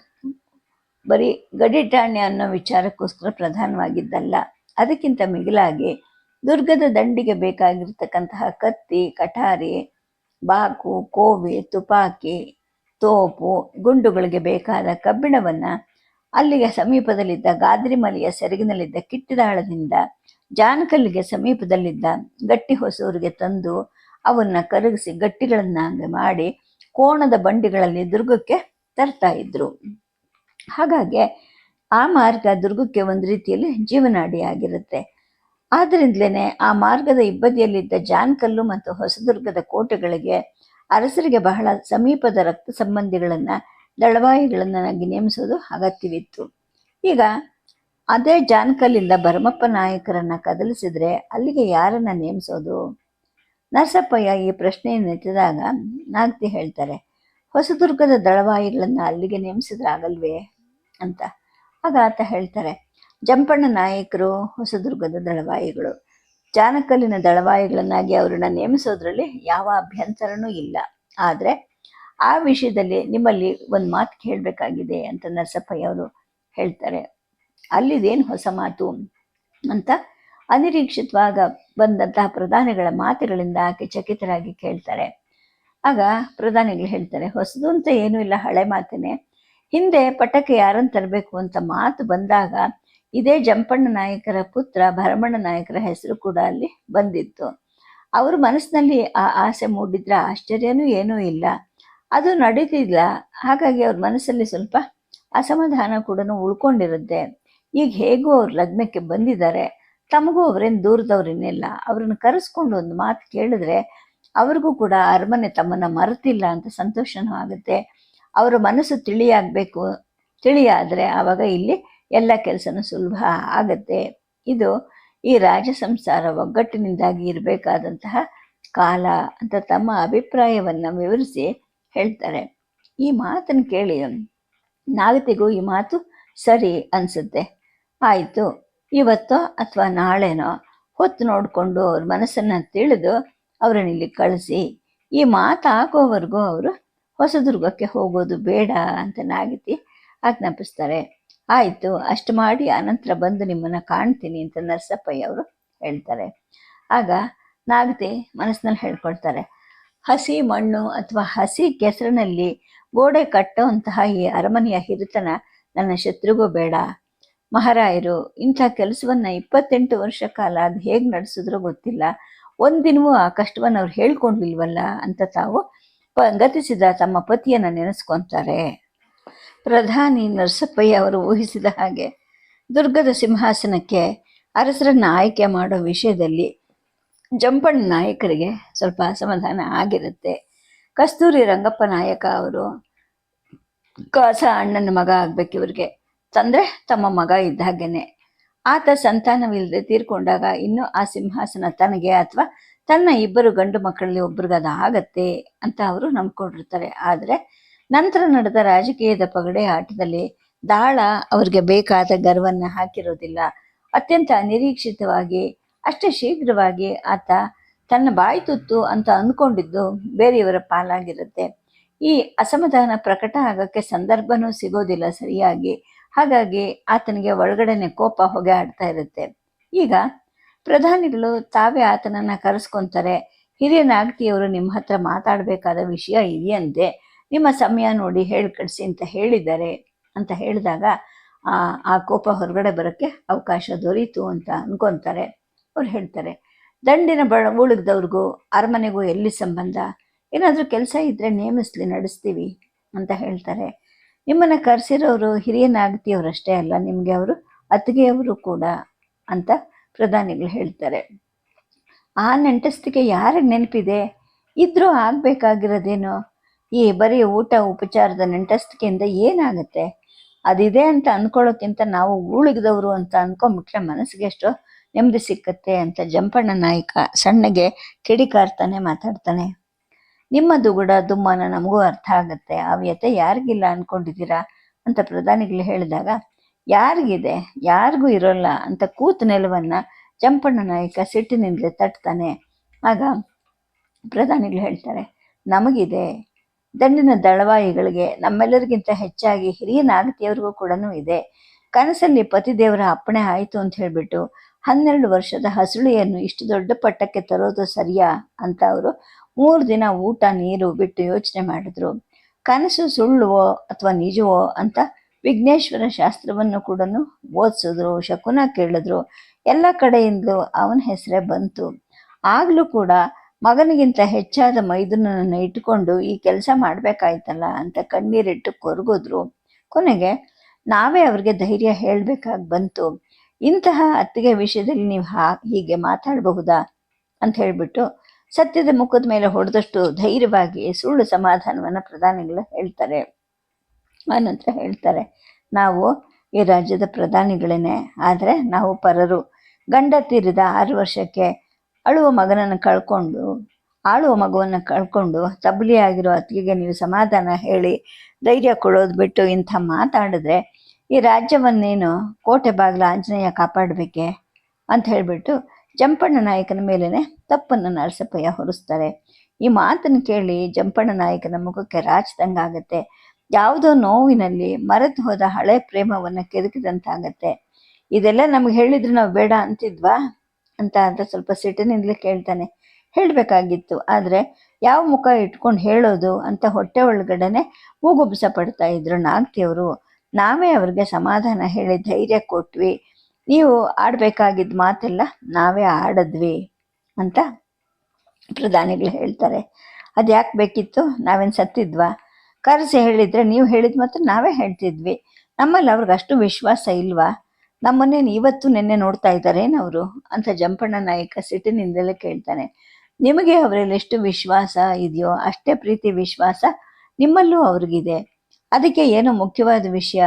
ಬರೀ ಗಡಿ ಠಾಣ್ಯ ಅನ್ನೋ ವಿಚಾರಕ್ಕೋಸ್ಕರ ಪ್ರಧಾನವಾಗಿದ್ದಲ್ಲ. ಅದಕ್ಕಿಂತ ಮಿಗಿಲಾಗಿ ದುರ್ಗದ ದಂಡಿಗೆ ಬೇಕಾಗಿರ್ತಕ್ಕಂತಹ ಕತ್ತಿ, ಕಠಾರಿ, ಬಾಕು, ಕೋವಿ, ತುಪಾಕಿ, ತೋಪು, ಗುಂಡುಗಳಿಗೆ ಬೇಕಾದ ಕಬ್ಬಿಣವನ್ನು ಅಲ್ಲಿಗೆ ಸಮೀಪದಲ್ಲಿದ್ದ ಗಾದ್ರಿಮಲೆಯ ಸೆರಗಿನಲ್ಲಿದ್ದ ಕಿಟ್ಟಿದಾಳದಿಂದ ಜಾನಕಲ್ಲಿಗೆ ಸಮೀಪದಲ್ಲಿದ್ದ ಗಟ್ಟಿ ಹೊಸೂರಿಗೆ ತಂದು ಅವನ್ನ ಕರಗಿಸಿ ಗಟ್ಟಿಗಳನ್ನಾಗಿ ಮಾಡಿ ಕೋಣದ ಬಂಡಿಗಳಲ್ಲಿ ದುರ್ಗಕ್ಕೆ ತರ್ತಾ ಇದ್ರು. ಹಾಗಾಗಿ ಆ ಮಾರ್ಗ ದುರ್ಗಕ್ಕೆ ಒಂದು ರೀತಿಯಲ್ಲಿ ಜೀವನಾಡಿಯಾಗಿರುತ್ತೆ. ಆದ್ದರಿಂದಲೇ ಆ ಮಾರ್ಗದ ಇಬ್ಬದಿಯಲ್ಲಿದ್ದ ಜಾನಕಲ್ಲು ಮತ್ತು ಹೊಸದುರ್ಗದ ಕೋಟೆಗಳಿಗೆ ಅರಸರಿಗೆ ಬಹಳ ಸಮೀಪದ ರಕ್ತ ಸಂಬಂಧಿಗಳನ್ನು ದಳವಾಯಿಗಳನ್ನಾಗಿ ನೇಮಿಸೋದು ಅಗತ್ಯವಿತ್ತು. ಈಗ ಅದೇ ಜಾನಕಲ್ಲಿಂದ ಭರಮಪ್ಪ ನಾಯಕರನ್ನ ಕದಲಿಸಿದ್ರೆ ಅಲ್ಲಿಗೆ ಯಾರನ್ನ ನೇಮಿಸೋದು? ನರಸಪ್ಪಯ್ಯ ಈ ಪ್ರಶ್ನೆಯನ್ನು ಎತ್ತಿದಾಗ ನಾಗತಿ ಹೇಳ್ತಾರೆ, ಹೊಸದುರ್ಗದ ದಳವಾಯಿಗಳನ್ನು ಅಲ್ಲಿಗೆ ನೇಮಿಸಿದ್ರೆ ಆಗಲ್ವೇ ಅಂತ. ಆಗ ಆತ ಹೇಳ್ತಾರೆ, ಜಂಪಣ್ಣ ನಾಯಕರು ಹೊಸದುರ್ಗದ ದಳವಾಯಿಗಳು, ಜಾನಕಲ್ಲಿನ ದಳವಾಯಿಗಳನ್ನಾಗಿ ಅವರನ್ನು ನೇಮಿಸೋದ್ರಲ್ಲಿ ಯಾವ ಅಭ್ಯಂತರನೂ ಇಲ್ಲ. ಆದರೆ ಆ ವಿಷಯದಲ್ಲಿ ನಿಮ್ಮಲ್ಲಿ ಒಂದು ಮಾತು ಕೇಳಬೇಕಾಗಿದೆ ಅಂತ ನರಸಪ್ಪಯ್ಯ ಅವರು ಹೇಳ್ತಾರೆ. ಅಲ್ಲಿದೇನು ಹೊಸ ಮಾತು ಅಂತ ಅನಿರೀಕ್ಷಿತವಾಗ ಬಂದಂತಹ ಪ್ರಧಾನಿಗಳ ಮಾತುಗಳಿಂದ ಆಕೆ ಚಕಿತರಾಗಿ ಕೇಳ್ತಾರೆ. ಆಗ ಪ್ರಧಾನಿಗಳು ಹೇಳ್ತಾರೆ, ಹೊಸದು ಅಂತ ಏನೂ ಇಲ್ಲ, ಹಳೆ ಮಾತೇನೆ. ಹಿಂದೆ ಪಟ್ಟಕ್ಕೆ ಯಾರನ್ನು ತರಬೇಕು ಅಂತ ಮಾತು ಬಂದಾಗ ಇದೇ ಜಂಪಣ್ಣ ನಾಯಕರ ಪುತ್ರ ಭರಮಣ್ಣ ನಾಯಕರ ಹೆಸರು ಕೂಡ ಅಲ್ಲಿ ಬಂದಿತ್ತು. ಅವ್ರ ಮನಸ್ಸಿನಲ್ಲಿ ಆ ಆಸೆ ಮೂಡಿದ್ರೆ ಆಶ್ಚರ್ಯನೂ ಏನೂ ಇಲ್ಲ. ಅದು ನಡೀತಿಲ್ಲ. ಹಾಗಾಗಿ ಅವ್ರ ಮನಸ್ಸಲ್ಲಿ ಸ್ವಲ್ಪ ಅಸಮಾಧಾನ ಕೂಡ ಉಳ್ಕೊಂಡಿರುತ್ತೆ. ಈಗ ಹೇಗೂ ಅವ್ರ ಲಗ್ನಕ್ಕೆ ಬಂದಿದ್ದಾರೆ, ತಮಗೂ ಅವರೇನು ದೂರದವ್ರೇನಿಲ್ಲ. ಅವ್ರನ್ನ ಕರೆಸ್ಕೊಂಡು ಒಂದು ಮಾತು ಕೇಳಿದ್ರೆ ಅವ್ರಿಗೂ ಕೂಡ ಅರಮನೆ ತಮ್ಮನ್ನು ಮರೆತಿಲ್ಲ ಅಂತ ಸಂತೋಷನೂ ಆಗುತ್ತೆ. ಅವರ ಮನಸ್ಸು ತಿಳಿಯಾದರೆ ಆವಾಗ ಇಲ್ಲಿ ಎಲ್ಲ ಕೆಲಸನೂ ಸುಲಭ ಆಗತ್ತೆ. ಇದು ಈ ರಾಜ ಸಂಸಾರ ಒಗ್ಗಟ್ಟಿನಿಂದಾಗಿ ಇರಬೇಕಾದಂತಹ ಕಾಲ ಅಂತ ತಮ್ಮ ಅಭಿಪ್ರಾಯವನ್ನು ವಿವರಿಸಿ ಹೇಳ್ತಾರೆ. ಈ ಮಾತನ್ನು ಕೇಳಿ ನಾಗತಿಗೂ ಈ ಮಾತು ಸರಿ ಅನಿಸುತ್ತೆ. ಆಯಿತು, ಇವತ್ತೋ ಅಥವಾ ನಾಳೆನೋ ಹೊತ್ತು ನೋಡಿಕೊಂಡು ಅವ್ರ ಮನಸ್ಸನ್ನು ತಿಳಿದು ಅವರನ್ನ ಇಲ್ಲಿ ಕಳಿಸಿ, ಈ ಮಾತಾಗೋವರೆಗೂ ಅವರು ಹೊಸದುರ್ಗಕ್ಕೆ ಹೋಗೋದು ಬೇಡ ಅಂತ ನಾಗತಿ ಆಜ್ಞಾಪಿಸ್ತಾರೆ. ಆಯಿತು, ಅಷ್ಟು ಮಾಡಿ ಅನಂತರ ಬಂದು ನಿಮ್ಮನ್ನು ಕಾಣ್ತೀನಿ ಅಂತ ನರಸಪ್ಪಯ್ಯ ಅವರು ಹೇಳ್ತಾರೆ. ಆಗ ನಾಗತಿ ಮನಸ್ಸಿನಲ್ಲಿ ಹೇಳ್ಕೊಳ್ತಾರೆ, ಹಸಿ ಮಣ್ಣು ಅಥವಾ ಹಸಿ ಕೆಸರಿನಲ್ಲಿ ಗೋಡೆ ಕಟ್ಟುವಂತಹ ಈ ಅರಮನೆಯ ಹಿರಿತನ ನನ್ನ ಶತ್ರುಗೂ ಬೇಡ. ಮಹಾರಾಯರು ಇಂಥ ಕೆಲಸವನ್ನು 28 ವರ್ಷ ಕಾಲ ಅದು ಹೇಗೆ ನಡೆಸಿದ್ರೋ ಗೊತ್ತಿಲ್ಲ. ಒಂದಿನವೂ ಆ ಕಷ್ಟವನ್ನು ಅವ್ರು ಹೇಳ್ಕೊಂಡಿಲ್ವಲ್ಲ ಅಂತ ತಾವು ಗತಿಸಿದ ತಮ್ಮ ಪತಿಯನ್ನು ನೆನೆಸ್ಕೊತಾರೆ. ಪ್ರಧಾನಿ ನರಸಪ್ಪಯ್ಯ ಅವರು ಊಹಿಸಿದ ಹಾಗೆ ದುರ್ಗದ ಸಿಂಹಾಸನಕ್ಕೆ ಅರಸರನ್ನು ಆಯ್ಕೆ ಮಾಡೋ ವಿಷಯದಲ್ಲಿ ಜಂಪಣ್ಣ ನಾಯಕರಿಗೆ ಸ್ವಲ್ಪ ಅಸಮಾಧಾನ ಆಗಿರುತ್ತೆ. ಕಸ್ತೂರಿ ರಂಗಪ್ಪ ನಾಯಕ ಅವರು ಕಾಸ ಅಣ್ಣನ ಮಗ ಆಗ್ಬೇಕು ಇವ್ರಿಗೆ, ತಂದರೆ ತಮ್ಮ ಮಗ ಇದ್ದ ಹಾಗೇನೆ. ಆತ ಸಂತಾನವಿಲ್ಲದೆ ತೀರ್ಕೊಂಡಾಗ ಇನ್ನೂ ಆ ಸಿಂಹಾಸನ ತನಗೆ ಅಥವಾ ತನ್ನ 2 ಗಂಡು ಮಕ್ಕಳಲ್ಲಿ ಒಬ್ರಿಗೆ ಅದು ಆಗತ್ತೆ ಅಂತ ಅವರು ನಂಬ್ಕೊಂಡಿರ್ತಾರೆ. ಆದರೆ ನಂತರ ನಡೆದ ರಾಜಕೀಯದ ಪಗಡೆ ಆಟದಲ್ಲಿ ದಾಳ ಅವ್ರಿಗೆ ಬೇಕಾದ ಗರ್ವನ್ನ ಹಾಕಿರೋದಿಲ್ಲ. ಅತ್ಯಂತ ಅನಿರೀಕ್ಷಿತವಾಗಿ ಅಷ್ಟೇ ಶೀಘ್ರವಾಗಿ ಆತ ತನ್ನ ಬಾಯಿ ತುತ್ತು ಅಂತ ಅಂದ್ಕೊಂಡಿದ್ದು ಬೇರೆಯವರ ಪಾಲಾಗಿರುತ್ತೆ. ಈ ಅಸಮಾಧಾನ ಪ್ರಕಟ ಆಗೋಕ್ಕೆ ಸಂದರ್ಭನೂ ಸಿಗೋದಿಲ್ಲ ಸರಿಯಾಗಿ. ಹಾಗಾಗಿ ಆತನಿಗೆ ಒಳಗಡೆನೆ ಕೋಪ ಹೊಗೆ ಆಡ್ತಾ ಇರುತ್ತೆ. ಈಗ ಪ್ರಧಾನಿಗಳು ತಾವೇ ಆತನನ್ನು ಕರೆಸ್ಕೊತಾರೆ. ಹಿರಿಯ ನಾಗತಿಯವರು ನಿಮ್ಮ ಹತ್ರ ಮಾತಾಡಬೇಕಾದ ವಿಷಯ ಇದೆಯಂತೆ, ನಿಮ್ಮ ಸಮಯ ನೋಡಿ ಹೇಳಿ ಕಳಿಸಿ ಅಂತ ಹೇಳಿದ್ದಾರೆ ಅಂತ ಹೇಳಿದಾಗ ಆ ಕೋಪ ಹೊರಗಡೆ ಬರೋಕ್ಕೆ ಅವಕಾಶ ದೊರೀತು ಅಂತ ಅನ್ಕೊತಾರೆ. ಅವ್ರು ಹೇಳ್ತಾರೆ, ದಂಡಿನ ಉಳಿದವ್ರಿಗೂ ಅರಮನೆಗೂ ಎಲ್ಲಿ ಸಂಬಂಧ? ಏನಾದರೂ ಕೆಲಸ ಇದ್ದರೆ ನೇಮಿಸ್ಲಿ, ನಡೆಸ್ತೀವಿ ಅಂತ ಹೇಳ್ತಾರೆ. ನಿಮ್ಮನ್ನು ಕರೆಸಿರೋರು ಹಿರಿಯ ನಾಗತಿಯವರಷ್ಟೇ ಅಲ್ಲ, ನಿಮಗೆ ಅವರು ಅತ್ತಿಗೆಯವರು ಕೂಡ ಅಂತ ಪ್ರಧಾನಿಗಳು ಹೇಳ್ತಾರೆ. ಆ ನೆಂಟಸ್ತಿಗೆ ಯಾರಿಗೆ ನೆನಪಿದೆ? ಇದ್ರೂ ಆಗಬೇಕಾಗಿರೋದೇನೋ ಈ ಬರೀ ಊಟ ಉಪಚಾರದ ನೆಂಟಸ್ತಿಕೆಯಿಂದ ಏನಾಗುತ್ತೆ? ಅದಿದೆ ಅಂತ ಅಂದ್ಕೊಳ್ಳೋಕ್ಕಿಂತ ನಾವು ಉಳಿದವರು ಅಂತ ಅಂದ್ಕೊಂಡ್ಬಿಟ್ರೆ ಮನಸ್ಸಿಗೆ ಎಷ್ಟೋ ನೆಮ್ಮದಿ ಸಿಕ್ಕತ್ತೆ ಅಂತ ಜಂಪಣ್ಣ ನಾಯಕ ಸಣ್ಣಗೆ ಕಿಡಿಕಾರ್ತಾನೆ ಮಾತಾಡ್ತಾನೆ. ನಿಮ್ಮ ದುಗುಡ ದುಮ್ಮನ ನಮಗೂ ಅರ್ಥ ಆಗುತ್ತೆ, ಆ ವ್ಯತೆ ಯಾರಿಗಿಲ್ಲ ಅಂದ್ಕೊಂಡಿದ್ದೀರಾ ಅಂತ ಪ್ರಧಾನಿಗಳು ಹೇಳಿದಾಗ, ಯಾರಿಗಿದೆ? ಯಾರಿಗೂ ಇರೋಲ್ಲ ಅಂತ ಕೂತು ನೆಲವನ್ನು ಜಂಪಣ್ಣ ನಾಯಕ ಸಿಟ್ಟಿನಿಂದಲೇ ತಟ್ತಾನೆ. ಆಗ ಪ್ರಧಾನಿಗಳು ಹೇಳ್ತಾರೆ, ನಮಗಿದೆ, ದಂಡಿನ ದಳವಾಯಿಗಳಿಗೆ ನಮ್ಮೆಲ್ಲರಿಗಿಂತ ಹೆಚ್ಚಾಗಿ ಹಿರಿಯ ನಾಗತಿಯವ್ರಿಗೂ ಕೂಡ ಇದೆ. ಕನಸಲ್ಲಿ ಪತಿದೇವರ ಅಪ್ಪಣೆ ಆಯಿತು ಅಂತ ಹೇಳಿಬಿಟ್ಟು 12 ವರ್ಷದ ಹಸುಳಿಯನ್ನು ಇಷ್ಟು ದೊಡ್ಡ ಪಟ್ಟಕ್ಕೆ ತರೋದು ಸರಿಯಾ ಅಂತ ಅವರು 3 ದಿನ ಊಟ ನೀರು ಬಿಟ್ಟು ಯೋಚನೆ ಮಾಡಿದ್ರು. ಕನಸು ಸುಳ್ಳುವೋ ಅಥವಾ ನಿಜವೋ ಅಂತ ವಿಘ್ನೇಶ್ವರ ಶಾಸ್ತ್ರವನ್ನು ಕೂಡ ಓದಿಸಿದ್ರು, ಶಕುನ ಕೇಳಿದ್ರು. ಎಲ್ಲ ಕಡೆಯಿಂದಲೂ ಅವನ ಹೆಸರೇ ಬಂತು. ಆಗಲೂ ಕೂಡ ಮಗನಿಗಿಂತ ಹೆಚ್ಚಾದ ಮೈದುನನ್ನು ಇಟ್ಟುಕೊಂಡು ಈ ಕೆಲಸ ಮಾಡಬೇಕಾಯ್ತಲ್ಲ ಅಂತ ಕಣ್ಣೀರಿಟ್ಟು ಕೊರಗಿದ್ರು. ಕೊನೆಗೆ ನಾವೇ ಅವ್ರಿಗೆ ಧೈರ್ಯ ಹೇಳಬೇಕಾಗಿ ಬಂತು. ಇಂತಹ ಅತ್ತಿಗೆ ವಿಷಯದಲ್ಲಿ ನೀವು ಹೀಗೆ ಮಾತಾಡಬಹುದಾ ಅಂತ ಹೇಳಿಬಿಟ್ಟು ಸತ್ಯದ ಮುಖದ ಮೇಲೆ ಹೊಡೆದಷ್ಟು ಧೈರ್ಯವಾಗಿ ಸುಳ್ಳು ಸಮಾಧಾನವನ್ನು ಪ್ರಧಾನಿಗಳು ಹೇಳ್ತಾರೆ. ಆನಂತರ ಹೇಳ್ತಾರೆ, ನಾವು ಈ ರಾಜ್ಯದ ಪ್ರಧಾನಿಗಳೇನೆ, ಆದರೆ ನಾವು ಪರರು. ಗಂಡ ತೀರಿದ 6 ವರ್ಷಕ್ಕೆ ಆಳುವ ಮಗುವನ್ನು ಕಳ್ಕೊಂಡು ತಬ್ಲಿಯಾಗಿರೋ ಅತ್ತಿಗೆಗೆ ನೀವು ಸಮಾಧಾನ ಹೇಳಿ ಧೈರ್ಯ ಕೊಡೋದು ಬಿಟ್ಟು ಇಂಥ ಮಾತಾಡಿದ್ರೆ ಈ ರಾಜ್ಯವನ್ನೇನು ಕೋಟೆ ಬಾಗಿಲ ಆಂಜನೇಯ ಕಾಪಾಡಬೇಕೆ ಅಂತ ಹೇಳಿಬಿಟ್ಟು ಜಂಪಣ್ಣ ನಾಯಕನ ಮೇಲೇನೆ ತಪ್ಪನ್ನು ನರಸಪ್ಪಯ್ಯ ಹೊರಿಸ್ತಾರೆ. ಈ ಮಾತನ್ನು ಕೇಳಿ ಜಂಪಣ್ಣ ನಾಯಕನ ಮುಖಕ್ಕೆ ರಾಚ್ದಂಗಾಗತ್ತೆ. ಯಾವುದೋ ನೋವಿನಲ್ಲಿ ಮರೆತು ಹೋದ ಹಳೆ ಪ್ರೇಮವನ್ನು ಕೆದಕಿದಂತಾಗತ್ತೆ. ಇದೆಲ್ಲ ನಮ್ಗೆ ಹೇಳಿದ್ರು ನಾವು ಬೇಡ ಅಂತಿದ್ವಾ ಅಂತ ಸ್ವಲ್ಪ ಸಿಟ್ಟಿನಿಂದಲೇ ಕೇಳ್ತಾನೆ. ಹೇಳಬೇಕಾಗಿತ್ತು, ಆದರೆ ಯಾವ ಮುಖ ಇಟ್ಕೊಂಡು ಹೇಳೋದು ಅಂತ ಹೊಟ್ಟೆ ಒಳಗಡೆನೆ ಮೂಗುಬ್ಸ ಪಡ್ತಾ ಇದ್ರು ನಾಗ್ತಿಯವರು. ನಾವೇ ಅವ್ರಿಗೆ ಸಮಾಧಾನ ಹೇಳಿ ಧೈರ್ಯ ಕೊಟ್ವಿ, ನೀವು ಆಡಬೇಕಾಗಿದ್ದ ಮಾತೆಲ್ಲ ನಾವೇ ಆಡಿದ್ವಿ ಅಂತ ಪ್ರಧಾನಿಗಳು ಹೇಳ್ತಾರೆ. ಅದು ಯಾಕೆ ಬೇಕಿತ್ತು? ನಾವೇನು ಸತ್ತಿದ್ವಾ? ಕರೆಸಿ ಹೇಳಿದರೆ ನೀವು ಹೇಳಿದ ಮಾತ್ರ ನಾವೇ ಹೇಳ್ತಿದ್ವಿ. ನಮ್ಮಲ್ಲಿ ಅವ್ರಿಗೆ ಅಷ್ಟು ವಿಶ್ವಾಸ ಇಲ್ವಾ? ನಮ್ಮನ್ನೇನು ಇವತ್ತು ನಿನ್ನೆ ನೋಡ್ತಾ ಇದ್ದಾರೇನವರು ಅಂತ ಜಂಪಣ್ಣ ನಾಯಕ ಸಿಟ್ಟಿನಿಂದಲೇ ಕೇಳ್ತಾನೆ. ನಿಮಗೆ ಅವರಲ್ಲಿ ಎಷ್ಟು ವಿಶ್ವಾಸ ಇದೆಯೋ ಅಷ್ಟೇ ಪ್ರೀತಿ ವಿಶ್ವಾಸ ನಿಮ್ಮಲ್ಲೂ ಅವ್ರಿಗಿದೆ. ಅದಕ್ಕೆ ಏನೋ ಮುಖ್ಯವಾದ ವಿಷಯ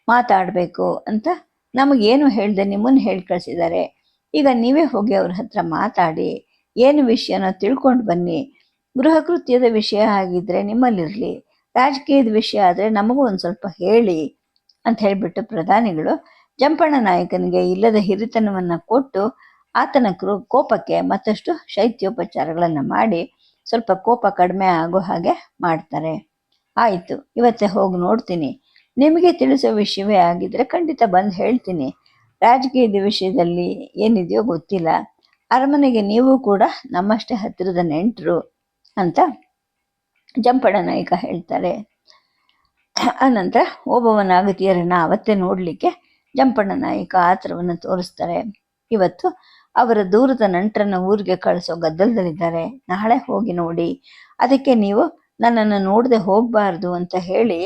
ಮಾತಾಡಬೇಕು ಅಂತ ನಮಗೇನು ಹೇಳ್ದೆ ನಿಮ್ಮನ್ನು ಹೇಳಿ ಕಳಿಸಿದ್ದಾರೆ. ಈಗ ನೀವೇ ಹೋಗಿ ಅವ್ರ ಹತ್ರ ಮಾತಾಡಿ ಏನು ವಿಷಯನೋ ತಿಳ್ಕೊಂಡು ಬನ್ನಿ. ಗೃಹ ಕೃತ್ಯದ ವಿಷಯ ಆಗಿದ್ದರೆ ನಿಮ್ಮಲ್ಲಿರಲಿ, ರಾಜಕೀಯದ ವಿಷಯ ಆದರೆ ನಮಗೂ ಒಂದು ಸ್ವಲ್ಪ ಹೇಳಿ ಅಂತ ಹೇಳಿಬಿಟ್ಟು ಪ್ರಧಾನಿಗಳು ಜಂಪಣ್ಣ ನಾಯಕನಿಗೆ ಇಲ್ಲದ ಹಿರಿತನವನ್ನು ಕೊಟ್ಟು ಆತನ ಕೋಪಕ್ಕೆ ಮತ್ತಷ್ಟು ಶೈತ್ಯೋಪಚಾರಗಳನ್ನು ಮಾಡಿ ಸ್ವಲ್ಪ ಕೋಪ ಕಡಿಮೆ ಆಗೋ ಹಾಗೆ ಮಾಡ್ತಾರೆ. ಆಯಿತು, ಇವತ್ತೇ ಹೋಗಿ ನೋಡ್ತೀನಿ. ನಿಮಗೆ ತಿಳಿಸೋ ವಿಷಯವೇ ಆಗಿದ್ದರೆ ಖಂಡಿತ ಬಂದು ಹೇಳ್ತೀನಿ. ರಾಜಕೀಯದ ವಿಷಯದಲ್ಲಿ ಏನಿದೆಯೋ ಗೊತ್ತಿಲ್ಲ. ಅರಮನೆಗೆ ನೀವು ಕೂಡ ನಮ್ಮಷ್ಟೇ ಹತ್ತಿರದ ನೆಂಟರು ಅಂತ ಜಂಪಣ್ಣ ನಾಯಕ ಹೇಳ್ತಾರೆ. ಆನಂತರ ಓಬವ್ವನಾಗತಿಯರನ್ನು ಅವತ್ತೇ ನೋಡಲಿಕ್ಕೆ ಜಂಪಣ್ಣ ನಾಯಕ ಆತರವನ್ನು ತೋರಿಸ್ತಾರೆ. ಇವತ್ತು ಅವರ ದೂರದ ನಂಟರನ್ನು ಊರಿಗೆ ಕಳಿಸೋ ಗದ್ದಲದಲ್ಲಿದ್ದಾರೆ. ನಾಳೆ ಹೋಗಿ ನೋಡಿ. ಅದಕ್ಕೆ ನೀವು ನನ್ನನ್ನು ನೋಡದೆ ಹೋಗಬಾರ್ದು ಅಂತ ಹೇಳಿ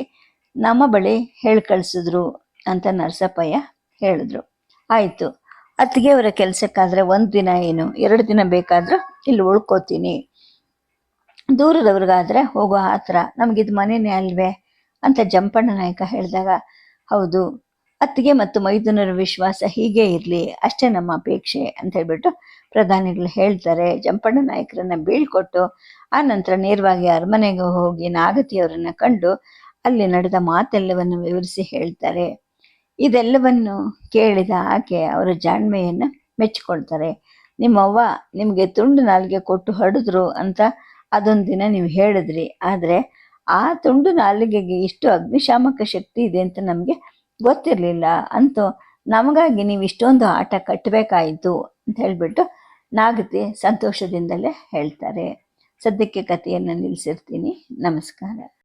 ನಮ್ಮ ಬಳಿ ಹೇಳಿ ಕಳಿಸಿದ್ರು ಅಂತ ನರಸಪ್ಪಯ್ಯ ಹೇಳಿದ್ರು. ಆಯಿತು, ಅತ್ತಿಗೆ ಅವರ ಕೆಲಸಕ್ಕಾದರೆ 1 ದಿನ ಏನು 2 ದಿನ ಬೇಕಾದರೂ ಇಲ್ಲಿ ಉಳ್ಕೋತೀನಿ. ದೂರದವ್ರಿಗಾದರೆ ಹೋಗೋ ಆ ಥರ ನಮಗಿದು ಮನೆಯೇ ಅಲ್ವೇ ಅಂತ ಜಂಪಣ್ಣ ನಾಯಕ ಹೇಳಿದಾಗ, ಹೌದು, ಅತ್ತಿಗೆ ಮತ್ತು ಮೈದುನರ ವಿಶ್ವಾಸ ಹೀಗೆ ಇರಲಿ ಅಷ್ಟೇ ನಮ್ಮ ಅಪೇಕ್ಷೆ ಅಂತ ಹೇಳ್ಬಿಟ್ಟು ಪ್ರಧಾನಿಗಳು ಹೇಳ್ತಾರೆ. ಜಂಪಣ್ಣ ನಾಯಕರನ್ನು ಬೀಳ್ಕೊಟ್ಟು ಆ ನಂತರ ನೇರವಾಗಿ ಅರಮನೆಗೆ ಹೋಗಿ ನಾಗತಿಯವರನ್ನು ಕಂಡು ಅಲ್ಲಿ ನಡೆದ ಮಾತೆಲ್ಲವನ್ನು ವಿವರಿಸಿ ಹೇಳ್ತಾರೆ. ಇದೆಲ್ಲವನ್ನು ಕೇಳಿದ ಆಕೆ ಅವರ ಜಾಣ್ಮೆಯನ್ನು ಮೆಚ್ಚಿಕೊಳ್ತಾರೆ. ನಿಮ್ಮವ್ವ ನಿಮಗೆ ತುಂಡು ನಾಲಿಗೆ ಕೊಟ್ಟು ಹಡಿದ್ರು ಅಂತ ಅದೊಂದು ದಿನ ನೀವು ಹೇಳಿದ್ರಿ, ಆದರೆ ಆ ತುಂಡು ನಾಲಿಗೆಗೆ ಇಷ್ಟು ಅಗ್ನಿಶಾಮಕ ಶಕ್ತಿ ಇದೆ ಅಂತ ನಮಗೆ ಗೊತ್ತಿರಲಿಲ್ಲ. ಅಂತೂ ನಮಗಾಗಿ ನೀವು ಇಷ್ಟೊಂದು ಆಟ ಕಟ್ಟಬೇಕಾಯಿತು ಅಂತ ಹೇಳಿಬಿಟ್ಟು ನಾಗತಿ ಸಂತೋಷದಿಂದಲೇ ಹೇಳ್ತಾರೆ. ಸದ್ಯಕ್ಕೆ ಕಥೆಯನ್ನು ನಿಲ್ಲಿಸಿರ್ತೀನಿ. ನಮಸ್ಕಾರ.